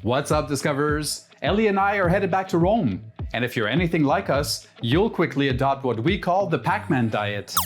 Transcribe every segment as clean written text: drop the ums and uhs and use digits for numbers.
What's up, Discoverers? Ellie and I are headed back to Rome. And if you're anything like us, you'll quickly adopt what we call the Pac-Man diet.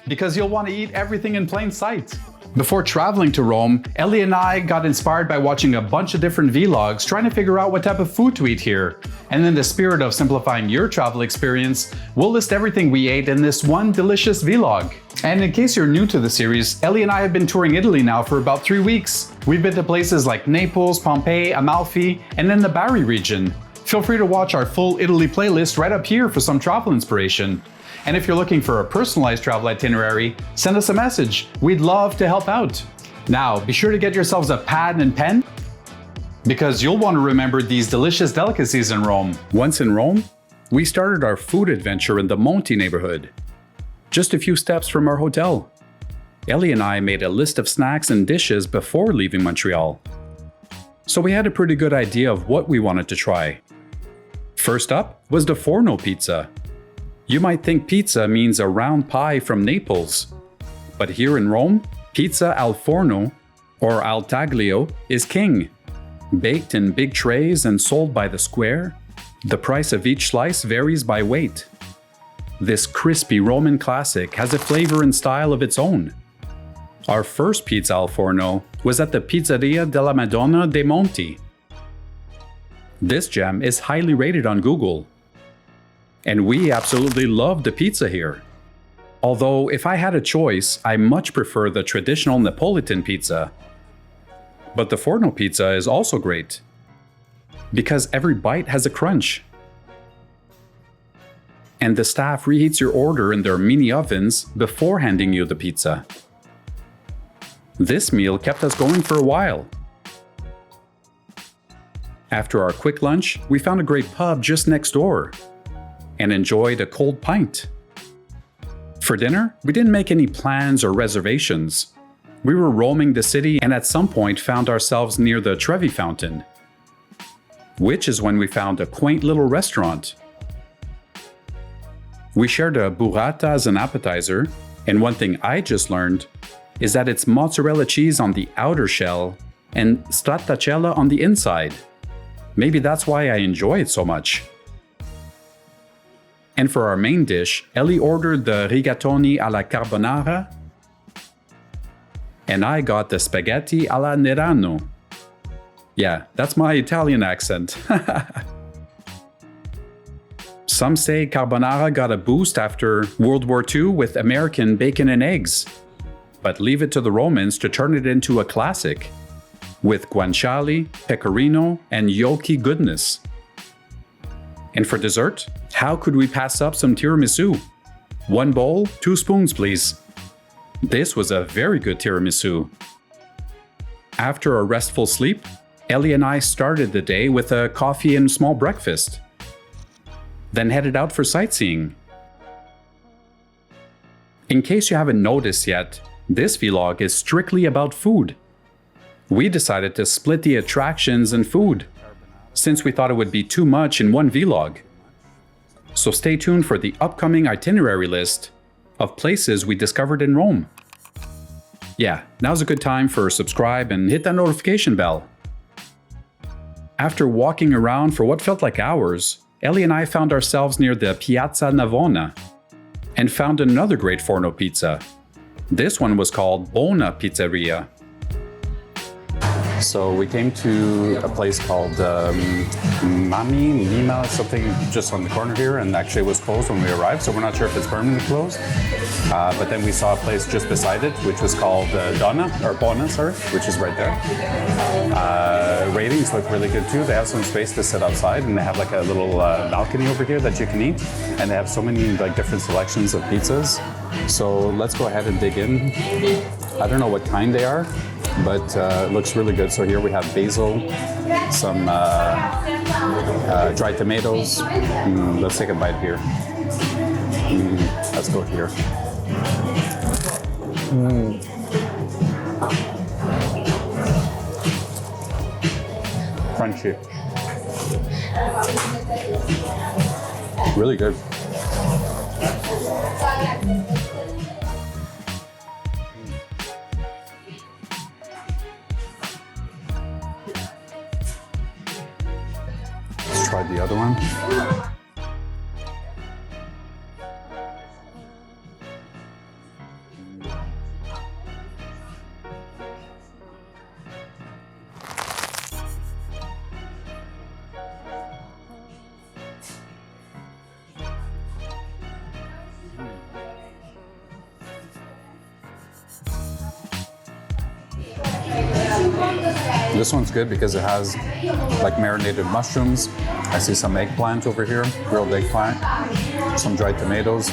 Because you'll want to eat everything in plain sight. Before traveling to Rome, Ellie and I got inspired by watching a bunch of different vlogs trying to figure out what type of food to eat here. And in the spirit of simplifying your travel experience, we'll list everything we ate in this one delicious vlog. And in case you're new to the series, Ellie and I have been touring Italy now for about 3 weeks. We've been to places like Naples, Pompeii, Amalfi, and in the Bari region. Feel free to watch our full Italy playlist right up here for some travel inspiration. And if you're looking for a personalized travel itinerary, send us a message. We'd love to help out. Now, be sure to get yourselves a pad and pen, because you'll want to remember these delicious delicacies in Rome. Once in Rome, we started our food adventure in the Monti neighborhood, just a few steps from our hotel. Ellie and I made a list of snacks and dishes before leaving Montreal, so we had a pretty good idea of what we wanted to try. First up was the Forno pizza. You might think pizza means a round pie from Naples, but here in Rome, pizza al forno, or al taglio, is king. Baked in big trays and sold by the square, the price of each slice varies by weight. This crispy Roman classic has a flavor and style of its own. Our first pizza al forno was at the Pizzeria della Madonna dei Monti. This gem is highly rated on Google, and we absolutely love the pizza here. Although if I had a choice, I much prefer the traditional Neapolitan pizza. But the Forno pizza is also great, because every bite has a crunch. And the staff reheats your order in their mini ovens before handing you the pizza. This meal kept us going for a while. After our quick lunch, we found a great pub just next door and enjoyed a cold pint. For dinner, we didn't make any plans or reservations. We were roaming the city and at some point found ourselves near the Trevi Fountain, which is when we found a quaint little restaurant. We shared a burrata as an appetizer, and one thing I just learned is that it's mozzarella cheese on the outer shell and stracciatella on the inside. Maybe that's why I enjoy it so much. And for our main dish, Ellie ordered the rigatoni alla carbonara, and I got the spaghetti alla Nerano. Yeah, that's my Italian accent. Some say carbonara got a boost after World War II with American bacon and eggs, but leave it to the Romans to turn it into a classic, with guanciale, pecorino, and gnocchi goodness. And for dessert, how could we pass up some tiramisu? 1 bowl, 2 spoons, please. This was a very good tiramisu. After a restful sleep, Ellie and I started the day with a coffee and small breakfast, then headed out for sightseeing. In case you haven't noticed yet, this vlog is strictly about food. We decided to split the attractions and food, since we thought it would be too much in one vlog. So stay tuned for the upcoming itinerary list of places we discovered in Rome. Yeah, now's a good time for subscribe and hit that notification bell. After walking around for what felt like hours, Ellie and I found ourselves near the Piazza Navona and found another great Forno pizza. This one was called Dona Pizzeria. So we came to a place called Lima, something just on the corner here, and actually it was closed when we arrived, so we're not sure if it's permanently closed. But then we saw a place just beside it, which was called Dona, which is right there. Ratings look really good too. They have some space to sit outside, and they have like a little balcony over here that you can eat, and they have so many like different selections of pizzas. So let's go ahead and dig in. I don't know what kind they are, but it looks really good. So here we have basil, some dried tomatoes. Let's take a bite here. Let's go here. Crunchy. Really good. try the other one. This one's good because it has like marinated mushrooms. I see some eggplant over here, grilled eggplant, some dried tomatoes.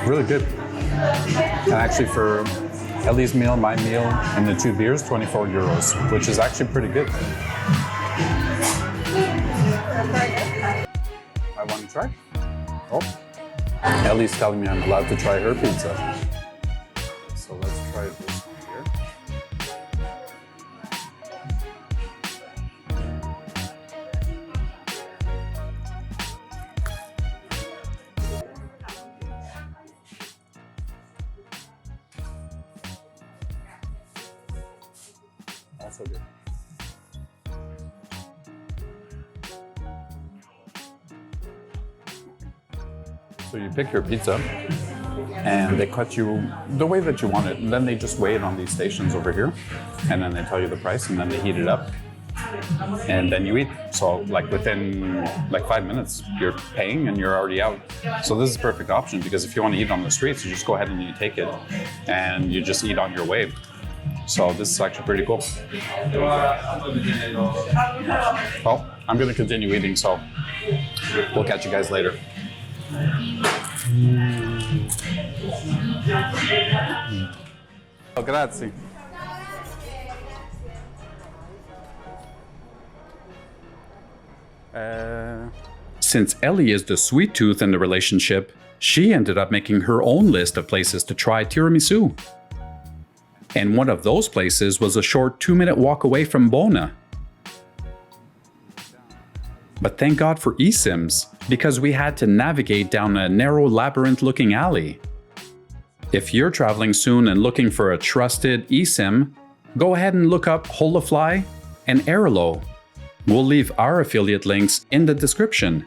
Really good. And actually for Ellie's meal, my meal, and the 2 beers, 24 euros, which is actually pretty good. I want to try? Oh, Ellie's telling me I'm allowed to try her pizza. So let's try this one here. Also good. So you pick your pizza and they cut you the way that you want it. And then they just weigh it on these stations over here. And then they tell you the price and then they heat it up. And then you eat. So like within like 5 minutes, you're paying and you're already out. So this is a perfect option because if you want to eat on the streets, you just go ahead and you take it and you just eat on your way. So this is actually pretty cool. Well, I'm going to continue eating, so we'll catch you guys later. Oh, grazie. Since Ellie is the sweet tooth in the relationship, she ended up making her own list of places to try tiramisu. And one of those places was a short 2-minute walk away from Dona. But thank God for eSIMs, because we had to navigate down a narrow labyrinth-looking alley. If you're traveling soon and looking for a trusted eSIM, go ahead and look up Holafly and Airlo. We'll leave our affiliate links in the description.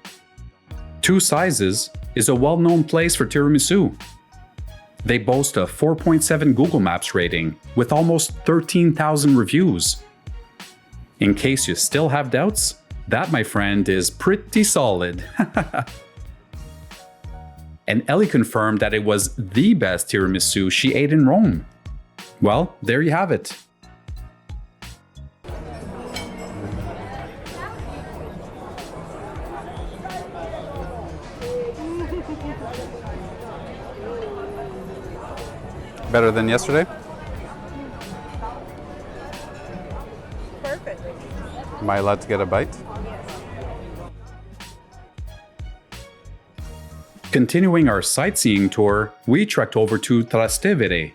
2 Sizes is a well-known place for tiramisu. They boast a 4.7 Google Maps rating with almost 13,000 reviews. In case you still have doubts, that, my friend, is pretty solid. And Ellie confirmed that it was the best tiramisu she ate in Rome. Well, there you have it. Better than yesterday? Perfect. Am I allowed to get a bite? Continuing our sightseeing tour, we trekked over to Trastevere,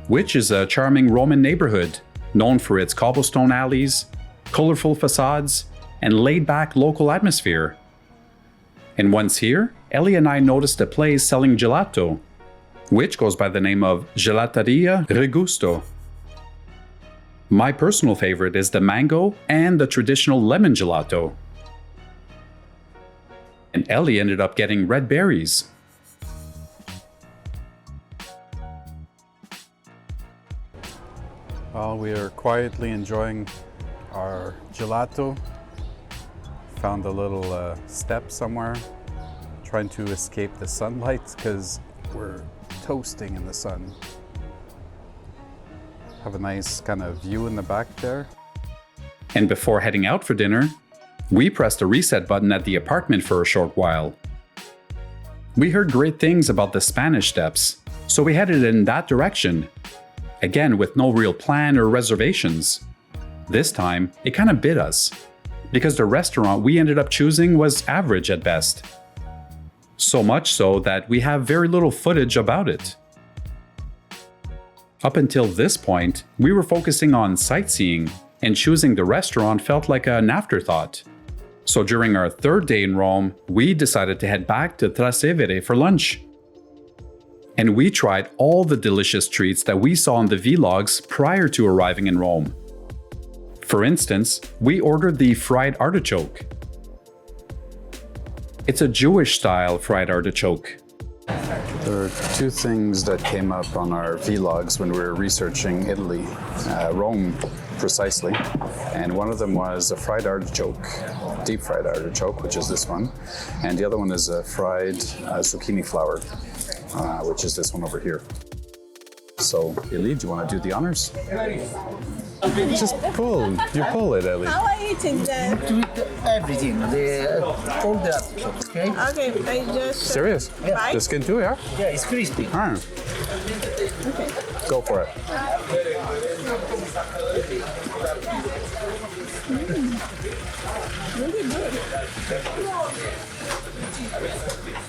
which is a charming Roman neighborhood known for its cobblestone alleys, colorful facades, and laid-back local atmosphere. And once here, Ellie and I noticed a place selling gelato, which goes by the name of Gelateria ReGusto. My personal favorite is the mango and the traditional lemon gelato. And Ellie ended up getting red berries. Well, we are quietly enjoying our gelato. Found a little step somewhere, trying to escape the sunlight because we're toasting in the sun. Have a nice kind of view in the back there. And before heading out for dinner, we pressed the reset button at the apartment for a short while. We heard great things about the Spanish Steps, so we headed in that direction. Again, with no real plan or reservations. This time, it kind of bit us, because the restaurant we ended up choosing was average at best. So much so that we have very little footage about it. Up until this point, we were focusing on sightseeing, and choosing the restaurant felt like an afterthought. So during our 3rd day in Rome, we decided to head back to Trastevere for lunch. And we tried all the delicious treats that we saw in the vlogs prior to arriving in Rome. For instance, we ordered the fried artichoke. It's a Jewish-style fried artichoke. There are two things that came up on our vlogs when we were researching Italy, Rome precisely, and one of them was a fried artichoke, deep fried artichoke, which is this one, and the other one is a fried zucchini flower, which is this one over here. So, Eli, do you want to do the honors? Just pull. You pull it, Eli. How are you eating that? To eat everything, all the artichokes, okay? Okay, I just... Serious? Yeah. The skin too, yeah? Yeah, it's crispy. All right. Go for it. Really good.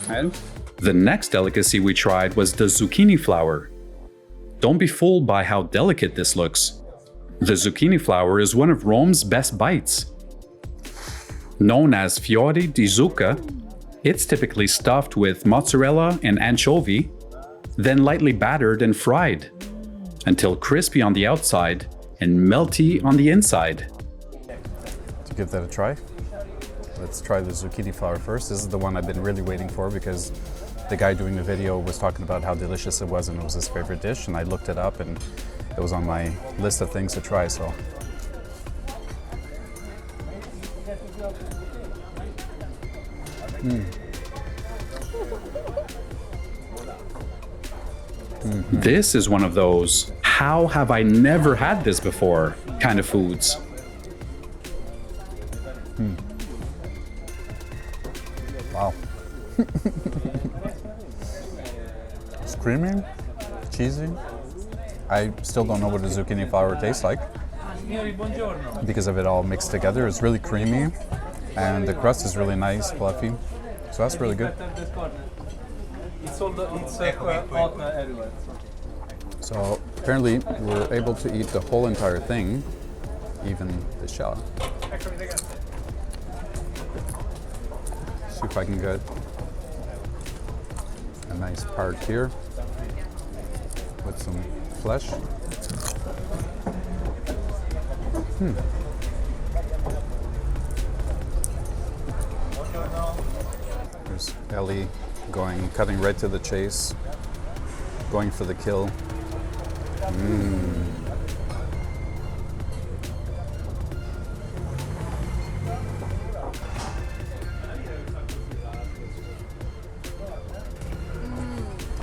And the next delicacy we tried was the zucchini flower. Don't be fooled by how delicate this looks. The zucchini flower is one of Rome's best bites. Known as fiori di zucca, it's typically stuffed with mozzarella and anchovy, then lightly battered and fried, until crispy on the outside and melty on the inside. To give that a try, let's try the zucchini flower first. This is the one I've been really waiting for because the guy doing the video was talking about how delicious it was and it was his favorite dish, and I looked it up and it was on my list of things to try, so. This is one of those, how have I never had this before kind of foods. Wow. It's creamy, cheesy. I still don't know what a zucchini flower tastes like because of it all mixed together. It's really creamy and the crust is really nice, fluffy. So that's really good. So apparently we're able to eat the whole entire thing, even the shell. See if I can get a nice part here with some flesh. There's Ellie cutting right to the chase, going for the kill.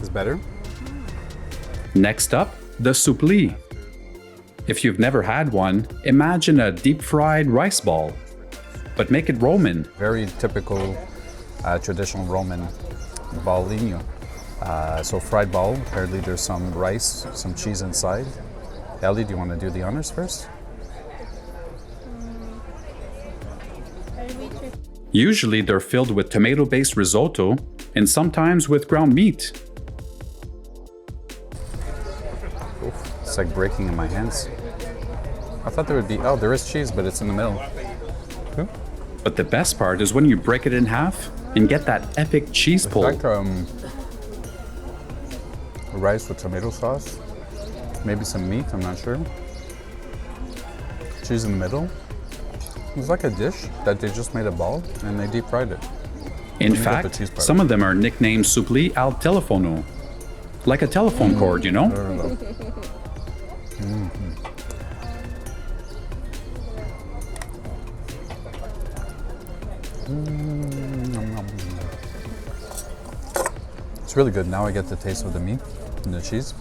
Is better? Next up, the soupli. If you've never had one, imagine a deep-fried rice ball, but make it Roman. Very typical traditional Roman ballino. So fried ball, apparently there's some rice, some cheese inside. Ellie, do you want to do the honors first? Usually they're filled with tomato-based risotto and sometimes with ground meat. It's like breaking in my hands. I thought there would be, oh, there is cheese, but it's in the middle. But the best part is when you break it in half and get that epic cheese pull. Like rice with tomato sauce, maybe some meat, I'm not sure. Cheese in the middle. It's like a dish that they just made a ball and they deep fried it. In fact, some of them are nicknamed soupli al telefono, like a telephone cord, you know? It's really good. Now I get the taste of the meat and the cheese.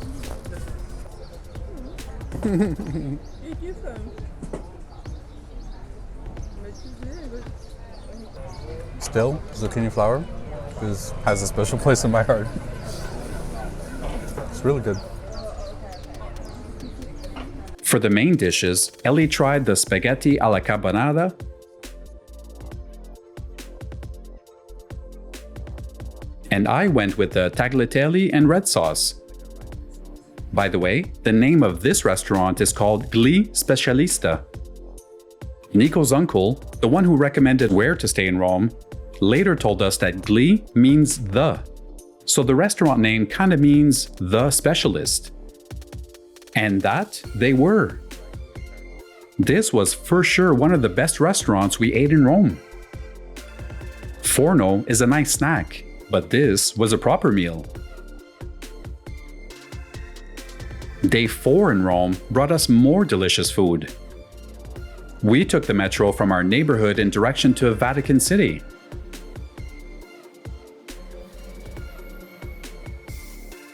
Still, zucchini flower has a special place in my heart. It's really good. For the main dishes, Ellie tried the spaghetti alla carbonara, and I went with the tagliatelle and red sauce. By the way, the name of this restaurant is called Gli Specialisti. Nico's uncle, the one who recommended where to stay in Rome, later told us that Gli means the. So the restaurant name kind of means the specialist. And that they were. This was for sure one of the best restaurants we ate in Rome. Forno is a nice snack, but this was a proper meal. Day 4 in Rome brought us more delicious food. We took the metro from our neighborhood in direction to Vatican City.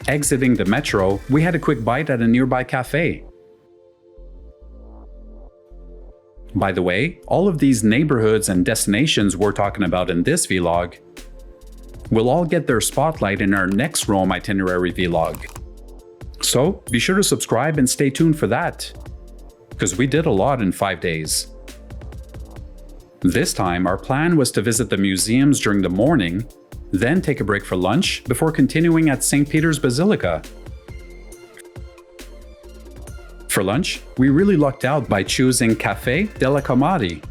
Exiting the metro, we had a quick bite at a nearby cafe. By the way, all of these neighborhoods and destinations we're talking about in this vlog will all get their spotlight in our next Rome itinerary vlog. So be sure to subscribe and stay tuned for that, because we did a lot in 5 days. This time, our plan was to visit the museums during the morning, then take a break for lunch before continuing at St. Peter's Basilica. For lunch, we really lucked out by choosing Caffè della Comari.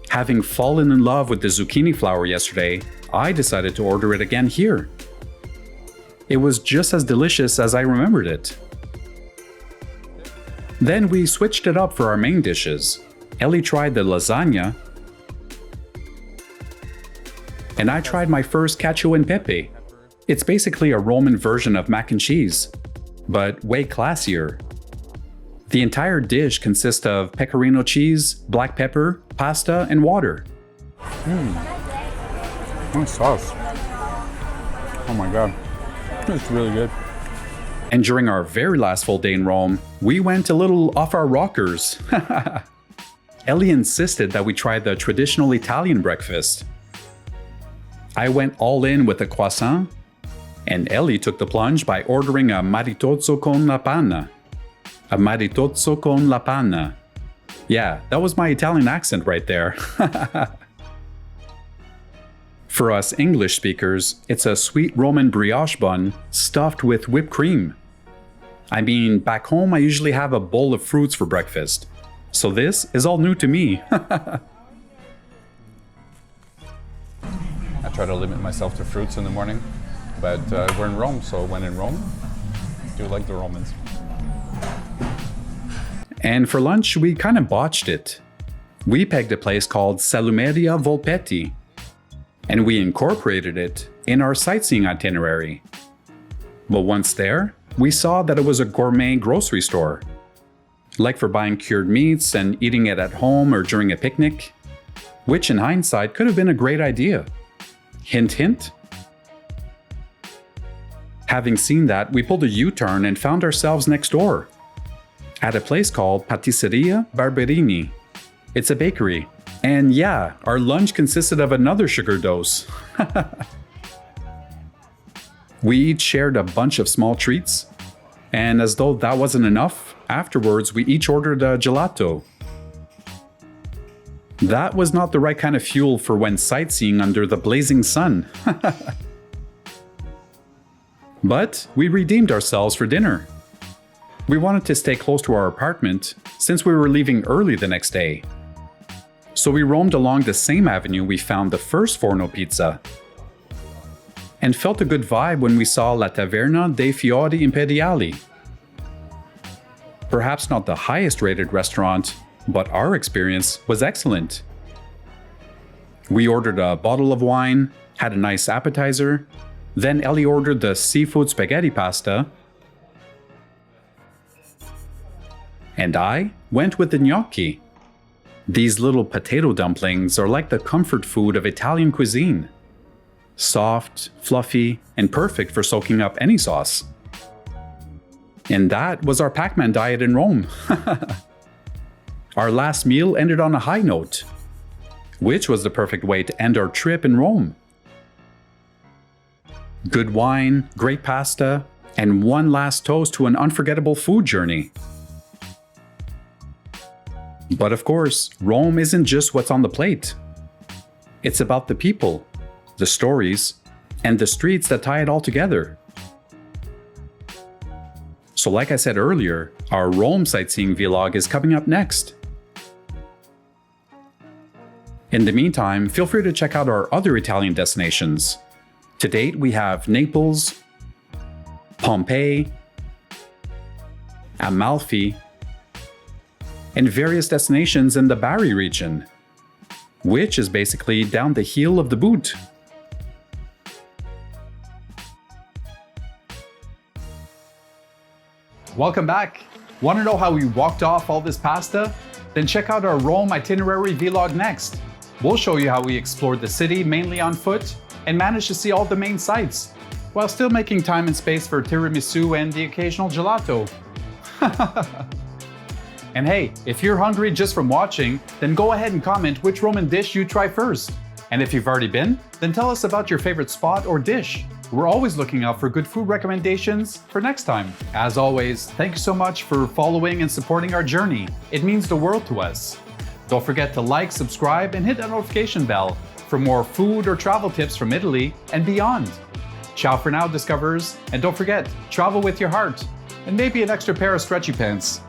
Having fallen in love with the zucchini flower yesterday, I decided to order it again here. It was just as delicious as I remembered it. Then we switched it up for our main dishes. Ellie tried the lasagna, and I tried my first cacio e pepe. It's basically a Roman version of mac and cheese, but way classier. The entire dish consists of pecorino cheese, black pepper, pasta, and water. Nice sauce. Oh my god. It's really good. And during our very last full day in Rome, we went a little off our rockers. Ellie insisted that we try the traditional Italian breakfast. I went all in with a croissant, and Ellie took the plunge by ordering a maritozzo con la panna. A maritozzo con la panna. Yeah, that was my Italian accent right there. For us English speakers, it's a sweet Roman brioche bun stuffed with whipped cream. I mean, back home I usually have a bowl of fruits for breakfast, so this is all new to me. I try to limit myself to fruits in the morning, but we're in Rome, so when in Rome, do like the Romans. And for lunch, we kind of botched it. We pegged a place called Salumeria Volpetti, and we incorporated it in our sightseeing itinerary. But once there, we saw that it was a gourmet grocery store, like for buying cured meats and eating it at home or during a picnic, which in hindsight could have been a great idea. Hint, hint. Having seen that, we pulled a U-turn and found ourselves next door, at a place called Pizzeria Barberini. It's a bakery. And yeah, our lunch consisted of another sugar dose. We each shared a bunch of small treats, and as though that wasn't enough, afterwards we each ordered a gelato. That was not the right kind of fuel for when sightseeing under the blazing sun. But we redeemed ourselves for dinner. We wanted to stay close to our apartment since we were leaving early the next day. So we roamed along the same avenue we found the first Forno pizza, and felt a good vibe when we saw La Taverna dei Fiori Imperiali. Perhaps not the highest rated restaurant, but our experience was excellent. We ordered a bottle of wine, had a nice appetizer, then Ellie ordered the seafood spaghetti pasta, and I went with the gnocchi. These little potato dumplings are like the comfort food of Italian cuisine. Soft, fluffy, and perfect for soaking up any sauce. And that was our Pac-Man diet in Rome. Our last meal ended on a high note, which was the perfect way to end our trip in Rome. Good wine, great pasta, and one last toast to an unforgettable food journey. But of course, Rome isn't just what's on the plate. It's about the people, the stories, and the streets that tie it all together. So like I said earlier, our Rome sightseeing vlog is coming up next. In the meantime, feel free to check out our other Italian destinations. To date, we have Naples, Pompeii, Amalfi, and various destinations in the Bari region, which is basically down the heel of the boot. Welcome back! Want to know how we walked off all this pasta? Then check out our Rome itinerary vlog next. We'll show you how we explored the city mainly on foot and managed to see all the main sites, while still making time and space for tiramisu and the occasional gelato. And hey, if you're hungry just from watching, then go ahead and comment which Roman dish you try first. And if you've already been, then tell us about your favorite spot or dish. We're always looking out for good food recommendations for next time. As always, thank you so much for following and supporting our journey. It means the world to us. Don't forget to like, subscribe, and hit that notification bell for more food or travel tips from Italy and beyond. Ciao for now, discoverers, and don't forget, travel with your heart, and maybe an extra pair of stretchy pants.